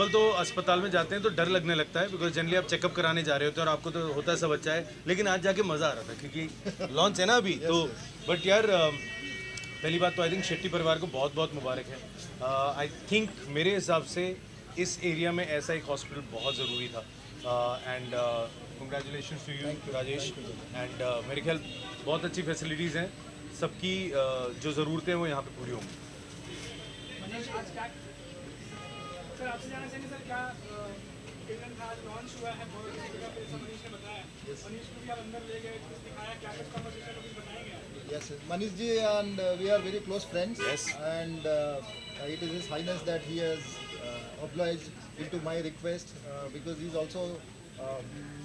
Couple तो अस्पताल में जाते हैं तो डर लगने लगता है, बिकॉज जनरली आप चेकअप कराने जा रहे होते हैं और आपको तो होता है सब अच्छा है, लेकिन आज जाके मज़ा आ रहा था क्योंकि लॉन्च है ना अभी तो। बट यार पहली बात तो आई थिंक शेट्टी परिवार को बहुत बहुत मुबारक है। आई थिंक मेरे हिसाब से इस एरिया में ऐसा एक हॉस्पिटल बहुत ज़रूरी था। And congratulation to you Rajesh. And मेरे ख्याल बहुत अच्छी फैसिलिटीज़ हैं, सबकी जो ज़रूरतें हैं वो यहाँ पे पूरी होंगी। मनीष आज क्या सर आपसे जानना चाहिए सर क्या किरण का आज लॉन्च हुआ है बहुत अच्छी जगह पे, ऐसा मनीष ने बताया। मनीष को भी आप अंदर ले गए, कुछ दिखाया, क्या कुछ कन्वर्सेशन कुछ बताएंगे आप? Yes, Manish ji and we are very close friends. Yes. And it is His Highness that he has obliged into my request because he is also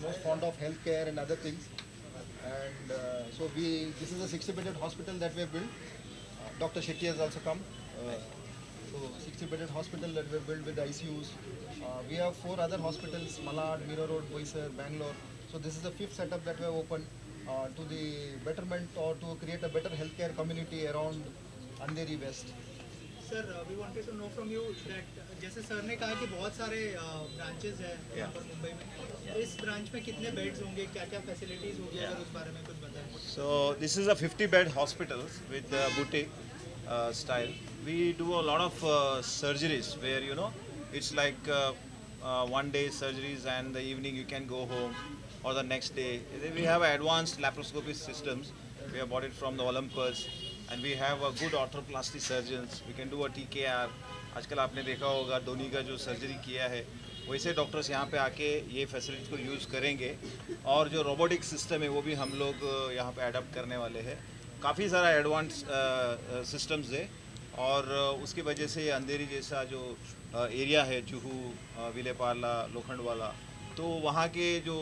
most fond of healthcare and other things. And so this is a 60-bedded hospital that we have built. Dr. Shetty has also come. So 60-bedded hospital that we have built with ICUs. We have 4 other hospitals: Malad, Mira Road, Boisar, Bangalore. So this is the 5th setup that we have opened to the betterment or to create a better healthcare community around Andheri West. Sir we wanted to know from you that जैसे sir ने कहा कि बहुत सारे branches हैं यहाँ पर मुंबई में, इस ब्रांच में कितने बेड्स होंगे, क्या क्या फैसिलिटीज़ होगी, अगर उस बारे में कुछ बताएं। So this is a 50-bed hospital with boutique style. We do a lot of surgeries where it's like one day surgeries and the evening you can go home or the next day. We have advanced laparoscopy systems. We have bought it from the Olympus, and we have a good arthroplasty surgeons. We can do a TKR. आजकल आपने देखा होगा धोनी का जो surgery किया है, वैसे doctors यहाँ पे आके ये फैसिलिटीज़ को यूज़ करेंगे। और जो रोबोटिक सिस्टम है वो भी हम लोग यहाँ पे अडॉप्ट करने वाले हैं। काफ़ी सारा एडवांस सिस्टम्स है और उसकी वजह से अंधेरी जैसा जो एरिया है, जुहू, विलेपार्ला, लोखंडवाला, तो वहाँ के जो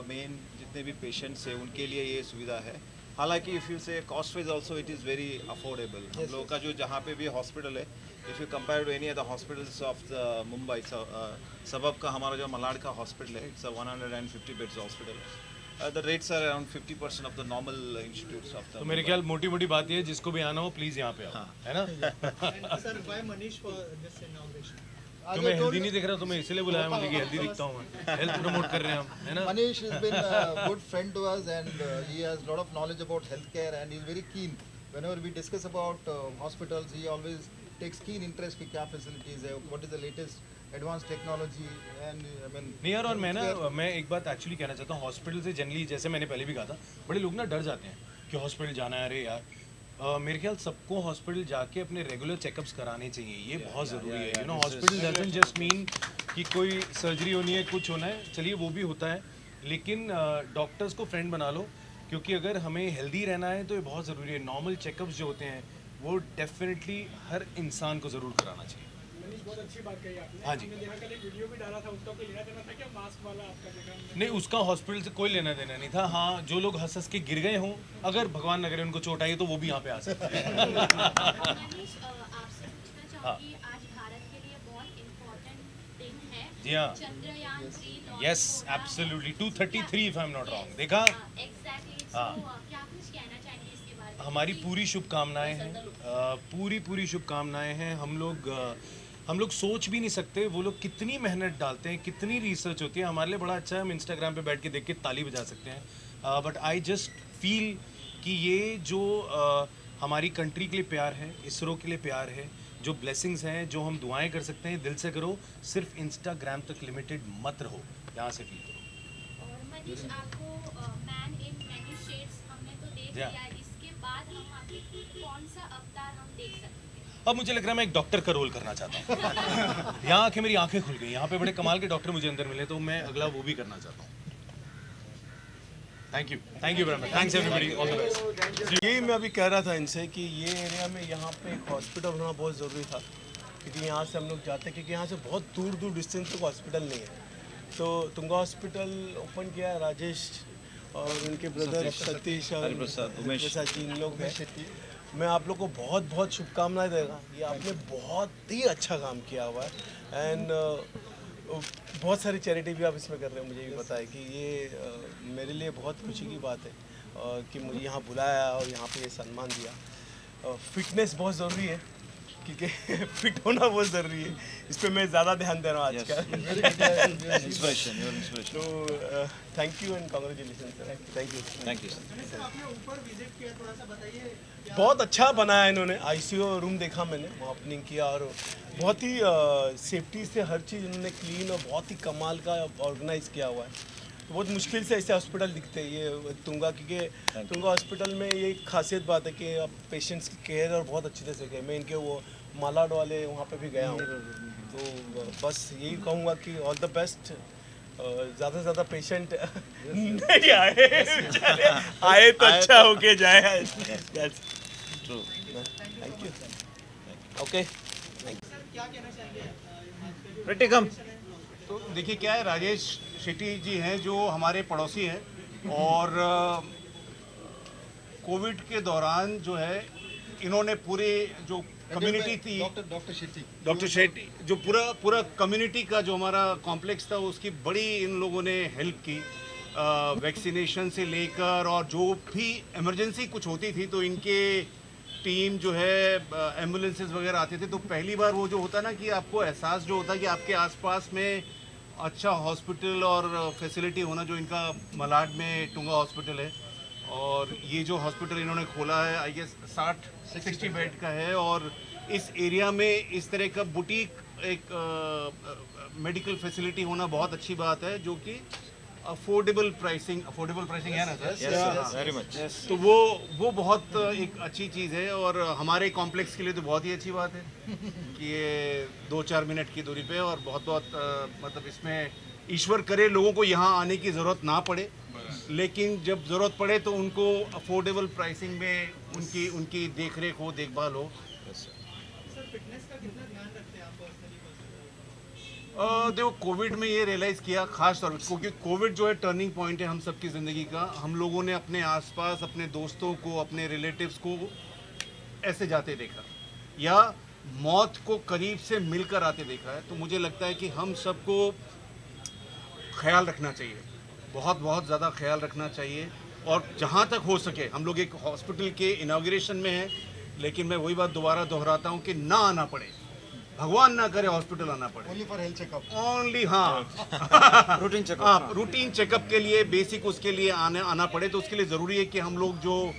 मेन जितने भी पेशेंट्स हैं उनके लिए ये सुविधा है। हालांकि if you say cost wise also it is very affordable. हम लोगों का जो जहाँ पे भी हॉस्पिटल है, if you compare to any other hospitals of the Mumbai, suburb का हमारा जो मलाड का हॉस्पिटल है, it's a 150 beds hospital. The rates are around 50% of the normal institutes of the. तो मेरे ख्याल मोटी मोटी बात ये है, जिसको भी आना हो प्लीज़ यहाँ पे आओ, हाँ। है ना। Sir why Manish for this inauguration? तो मैं हेल्दी नहीं दिख रहा, तो मैं इसलिए बुलाया मुझे कि हेल्दी दिखता हूँ मैं, हेल्थ प्रमोट कर रहे हैं हम, है ना। Manish has been a good friend to us and he has a lot of knowledge about healthcare and he is very keen. Whenever we discuss about hospitals, he always takes keen interest कि क्या facilities है, what is the latest advanced technology and I mean. नहीं यार, और मैं एक बात actually कहना चाहता हूँ, हॉस्पिटल से जनरली जैसे मैंने पहले भी कहा था, बड़े लोग ना डर जाते हैं कि हॉस्पिटल जाना है। अरे यार मेरे ख्याल सबको हॉस्पिटल जाके अपने रेगुलर चेकअप्स कराने चाहिए, ये बहुत ज़रूरी है। You know, hospital doesn't just mean कि कोई सर्जरी होनी है, कुछ होना है, चलिए वो भी होता है, लेकिन डॉक्टर्स को फ्रेंड बना लो, क्योंकि अगर हमें हेल्दी रहना है तो ये बहुत ज़रूरी है। नॉर्मल चेकअप्स जो होते हैं वो डेफिनेटली हर इंसान को ज़रूर कराना चाहिए। मनीष बहुत अच्छी बात कही आपने। हाँ जी। हमने देखा कल एक वीडियो भी डाला था, उसका कोई लेना देना था क्या मास्क वाला आपका देखा हमने? नहीं, उसका हॉस्पिटल से कोई लेना देना नहीं था। हाँ, जो लोग हंस हंस के गिर गए हों, अगर भगवान न करे उनको चोट आई तो वो भी यहाँ पे आ सकते हैं। मनीष आपसे पूछना चाहूंगी, आज भारत के लिए बहुत इम्पोर्टेंट दिन है। जी हाँ। चंद्रयान 3 लॉन्च यस होगा। Absolutely, 233 if I am not wrong. देखा, एग्जैक्टली। हाँ। क्या कुछ कहना चाहेंगे इसके बारे में? हमारी पूरी शुभकामनाएं हैं, पूरी शुभकामनाएं हैं। हम लोग सोच भी नहीं सकते वो लोग कितनी मेहनत डालते हैं, कितनी रिसर्च होती है। हमारे लिए बड़ा अच्छा है, हम इंस्टाग्राम पे बैठ के देख के ताली बजा सकते हैं, बट आई जस्ट फील कि ये जो हमारी कंट्री के लिए प्यार है, इसरो के लिए प्यार है, जो ब्लेसिंग्स हैं, जो हम दुआएं कर सकते हैं, दिल से करो, सिर्फ इंस्टाग्राम तक लिमिटेड मत रहो, यहाँ से फील करो। और मनीष आपको मैन इन मैनी शेड्स हमने तो देख लिया, इसके बाद हम आपके कौन सा अवतार हम देख सकते हैं? अब मुझे लग रहा है मैं एक डॉक्टर का रोल करना चाहता हूँ। यहाँ आके मेरी आंखें खुल गई, यहाँ पे बड़े कमाल के डॉक्टर मुझे अंदर मिले, तो मैं अगला वो भी करना चाहता हूँ। Thank you very much, thanks everybody, all the best. यही मैं अभी कह रहा था इनसे कि ये एरिया में यहाँ पे एक हॉस्पिटल होना बहुत ज़रूरी था, क्योंकि यहाँ से हम लोग जाते हैं, क्योंकि यहाँ से बहुत दूर दूर डिस्टेंस तक हॉस्पिटल नहीं है। तो तुंगा हॉस्पिटल ओपन किया राजेश और उनके ब्रदर सतीश और प्रसाद जी, इन लोग हैं। मैं आप लोग को बहुत बहुत शुभकामनाएं देगा। ये आपने बहुत ही अच्छा काम किया हुआ है एंड बहुत सारी चैरिटी भी आप इसमें कर रहे हैं। मुझे भी पता है कि ये मेरे लिए बहुत खुशी की बात है कि मुझे यहाँ बुलाया और यहाँ पे ये सम्मान दिया। फिटनेस बहुत ज़रूरी है क्योंकि फिट होना बहुत ज़रूरी है, इस पर मैं ज़्यादा ध्यान दे रहा हूँ आजकल। Inspiration, you're inspiration. तो thank you and congratulation sir, thank you. Thank you. Sir आपने ऊपर विजिट किया, थोड़ा सा बताइए क्या बहुत अच्छा बनाया इन्होंने, आईसीयू रूम देखा मैंने, वहाँ ओपनिंग किया और बहुत ही सेफ्टी से हर चीज़ इन्होंने क्लीन और बहुत ही कमाल का ऑर्गेनाइज किया हुआ है। तो बहुत मुश्किल से ऐसे हॉस्पिटल दिखते हैं ये तुंगा, क्योंकि तुंगा हॉस्पिटल में ये एक खासियत बात है कि आप पेशेंट्स की केयर और बहुत अच्छे से किया। मैं इनके वो मालाड वाले वहाँ पे भी गया हूँ, तो बस यही कहूँगा कि ऑल द बेस्ट। ज़्यादा से ज़्यादा पेशेंट नहीं आए, बेचारे आए तो अच्छा होके जाए। True. Thank you. Okay, sir क्या कहना चाहेंगे आज का जो Pretty come. तो देखिए क्या है, राजेश शेट्टी जी हैं जो हमारे पड़ोसी हैं और कोविड के दौरान जो है इन्होंने पूरे जो कम्युनिटी थी, डॉक्टर शेट्टी, डॉक्टर शेट्टी जो पूरा कम्युनिटी का जो हमारा कॉम्प्लेक्स था उसकी बड़ी इन लोगों ने हेल्प की, वैक्सीनेशन से लेकर, और जो भी इमरजेंसी कुछ होती थी तो इनके टीम जो है एम्बुलेंसेस वगैरह आते थे। तो पहली बार वो जो होता ना कि आपको एहसास जो होता कि आपके आसपास में अच्छा हॉस्पिटल और फैसिलिटी होना, जो इनका मलाड में टुंगा हॉस्पिटल है, और ये जो हॉस्पिटल इन्होंने खोला है आई गेस 60 बेड का है, और इस एरिया में इस तरह का बुटीक एक मेडिकल फैसिलिटी होना बहुत अच्छी बात है, जो कि अफोर्डेबल प्राइसिंग है ना sir? Yes, sir. Very much. तो वो बहुत एक अच्छी चीज़ है, और हमारे कॉम्प्लेक्स के लिए तो बहुत ही अच्छी बात है कि ये 2-4 मिनट की दूरी पे, और बहुत मतलब इसमें ईश्वर करे लोगों को यहाँ आने की ज़रूरत ना पड़े, लेकिन जब ज़रूरत पड़े तो उनको अफोर्डेबल प्राइसिंग में उनकी देख रेख हो, देखभाल हो। सर फिटनेस का कितना ध्यान रखते हैं आप पर्सनली? देखो कोविड में ये रियलाइज़ किया खास तौर पर, क्योंकि कोविड जो है टर्निंग पॉइंट है हम सबकी ज़िंदगी का। हम लोगों ने अपने आसपास अपने दोस्तों को, अपने रिलेटिव्स को ऐसे जाते देखा, या मौत को करीब से मिलकर आते देखा है। तो मुझे लगता है कि हम सबको ख्याल रखना चाहिए, बहुत बहुत ज़्यादा ख्याल रखना चाहिए, और जहाँ तक हो सके हम लोग एक हॉस्पिटल के इनाग्रेशन में हैं, लेकिन मैं वही बात दोबारा दोहराता हूँ कि ना आना पड़े, भगवान ना करे हॉस्पिटल आना पड़े, only for health checkup, only हाँ Routine checkup. हाँ रूटीन चेकअप के लिए, बेसिक उसके लिए आना पड़े। तो उसके लिए ज़रूरी है कि हम लोग जो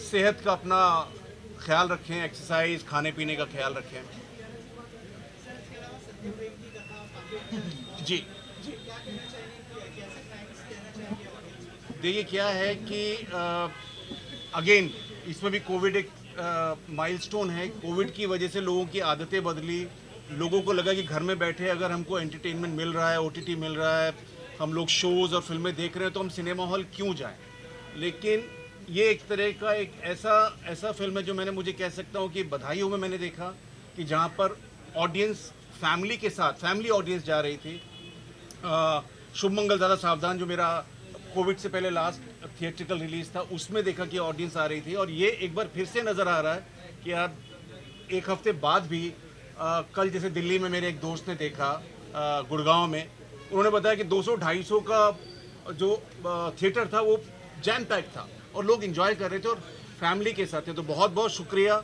सेहत का अपना ख्याल रखें, एक्सरसाइज, खाने पीने का ख्याल रखें। सर इसके अलावा सत्यप्रेम की कथा काफी जी क्या कहना चाहेंगे, कैसे थैंक्स कहना चाहेंगे आप? देखिए क्या है कि अगेन इसमें भी कोविड एक माइलस्टोन है। कोविड की वजह से लोगों की आदतें बदली, लोगों को लगा कि घर में बैठे अगर हमको एंटरटेनमेंट मिल रहा है, ओटीटी मिल रहा है, हम लोग शोज़ और फिल्में देख रहे हैं, तो हम सिनेमा हॉल क्यों जाएं। लेकिन ये एक तरह का एक ऐसा फिल्म है जो मुझे कह सकता हूँ कि बधाइयों में मैंने देखा कि जहाँ पर ऑडियंस फैमिली के साथ, फैमिली ऑडियंस जा रही थी। शुभ मंगल ज़्यादा सावधान जो मेरा कोविड से पहले लास्ट थिएट्रिकल रिलीज था, उसमें देखा कि ऑडियंस आ रही थी, और ये एक बार फिर से नज़र आ रहा है कि यार एक हफ्ते बाद भी कल जैसे दिल्ली में मेरे एक दोस्त ने देखा, गुड़गांव में, उन्होंने बताया कि 200-250 का जो थिएटर था वो जैम पैक था और लोग एंजॉय कर रहे थे और फैमिली के साथ थे। तो बहुत बहुत शुक्रिया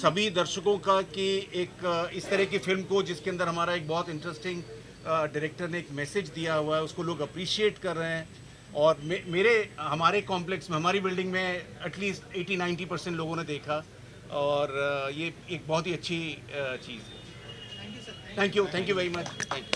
सभी दर्शकों का कि एक इस तरह की फिल्म को, जिसके अंदर हमारा एक बहुत इंटरेस्टिंग डायरेक्टर ने एक मैसेज दिया हुआ है, उसको लोग अप्रिशिएट कर रहे हैं। और हमारे कॉम्प्लेक्स में, हमारी बिल्डिंग में एटलीस्ट 80-90% लोगों ने देखा, और ये एक बहुत ही अच्छी चीज़ है। Thank you very much.